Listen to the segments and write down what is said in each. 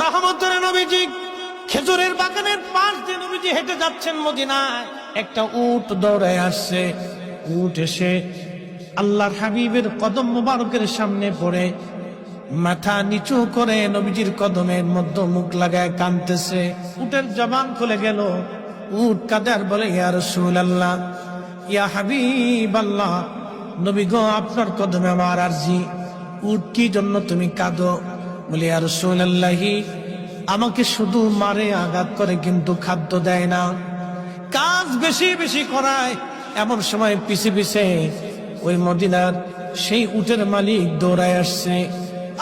রহমতের নবীজি খেজুরের বাগানের পাশ দিয়ে নবীজি হেঁটে যাচ্ছেন মদিনায়। একটা উট দৌড়ায় আসছে। উট এসে আল্লাহর হাবিবের কদম মুবারকের সামনে পড়ে মাথা নিচু করে নবীজির কদমের মধ্যে মুখ লাগায় কাঁদতেছে। উটের জবান খুলে গেল। উট কাঁদে আর বলে, ইয়া রাসূলুল্লাহ, ইয়া হাবিবাল্লাহ, নবী গো, আপনার কদমে আমার আরজি। উট কি জন্য তুমি কাঁদো? বলে, ইয়া রাসূলুল্লাহ, আমাকে শুধু মারে, আঘাত করে, কিন্তু খাদ্য দেয় না, কাজ বেশি বেশি করায়। এমন সময় পিছে পিছে ওই মদিনার সেই উটের মালিক দৌড়ায় আসছে।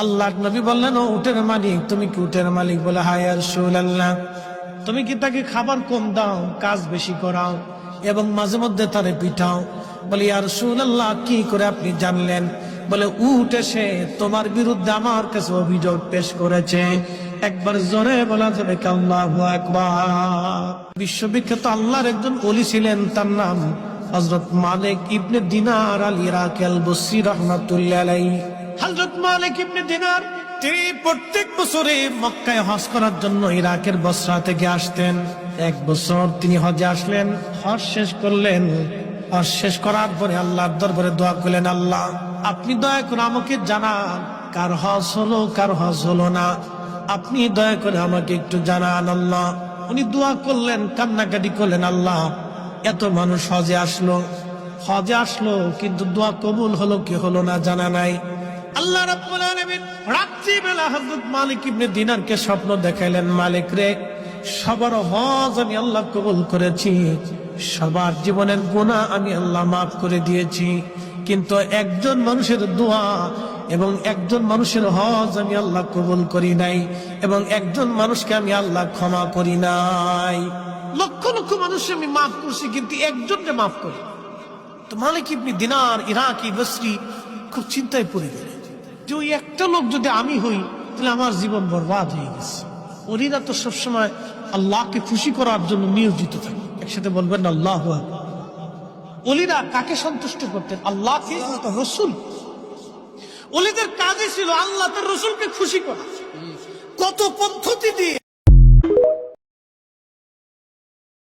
আল্লাহর নবী বললেন, ও উটের মালিক, তুমি কি উটের মালিক? বলে, হ্যাঁ ইয়া রাসূলুল্লাহ। তুমি কি তাকে খাবার কম দাও, কাজ বেশি করাও এবং মাঝে মধ্যে তারে পিঠাও? বলে, ইয়া রাসূলুল্লাহ, কি করে আপনি জানলেন? বলে, উট এসে তোমার বিরুদ্ধে আমার কাছে অভিযোগ পেশ করেছে। একবার জোরে বলা যাবে কি আল্লাহু আকবার। বিশ্ববিখ্যাত আল্লাহর একজন ওলি ছিলেন, তার নাম হযরত মালিক ইবনে দিনার আল ইরাকি আল বসরি রাহমাতুল্লাহ আলাইহি। হযরত মালিক ইবনে দিনার তিনি প্রত্যেক বছরে মক্কায় হজ করার জন্য ইরাকের বসরা থেকে আসতেন। এক বছর তিনি হজে আসলেন, হজ শেষ করলেন। হজ শেষ করার পরে আল্লাহর দরবারে দোয়া করলেন, আল্লাহ আপনি দয়া করে আমাকে জানান কার হজ হলো, কার হজ হলো না। আপনি দয়া করে আমাকে একটু জানান আল্লাহ। উনি দোয়া করলেন, কান্নাকাটি করলেন, আল্লাহ এত মানুষ হজে আসলো কিন্তু দোয়া কবুল হলো কি হলো না জানা নাই। আল্লাহ রাব্বুল আলামিন রাত্রিবেলা হযরত মালিক ইবনে দিনারকে স্বপ্ন দেখাইলেন, মালিক রে, সবার হজ আমি আল্লাহ কবুল করেছি, সবার জীবনের গুনাহ আমি আল্লাহ মাফ করে দিয়েছি, কিন্তু একজন মানুষের দোয়া এবং একজন মানুষের হজ আমি আল্লাহ কবুল করি নাই, এবং একজন মানুষকে আমি আল্লাহ ক্ষমা করি নাই। লক্ষ লক্ষ মানুষ আমি মাফ করছি, কিন্তু একজনকে মাফ করি। তো মালিক ইবনে দিনার ইরাকি বসরি খুব চিন্তায় পড়ে গেলেন যে ওই একটা লোক যদি আমি হই তাহলে আমার জীবন বরবাদ হয়ে গেছে। ওরা তো সবসময় আল্লাহকে খুশি করার জন্য নিয়োজিত থাকে। একসাথে বলবেন আল্লাহু আকবার। ওলিরা কাকে সন্তুষ্ট করতেন? আল্লাহকে, রসুল। ওলিদের কাজই ছিল আল্লাহ তার রসুলকে খুশি করা। কত পদ্ধতি দিয়ে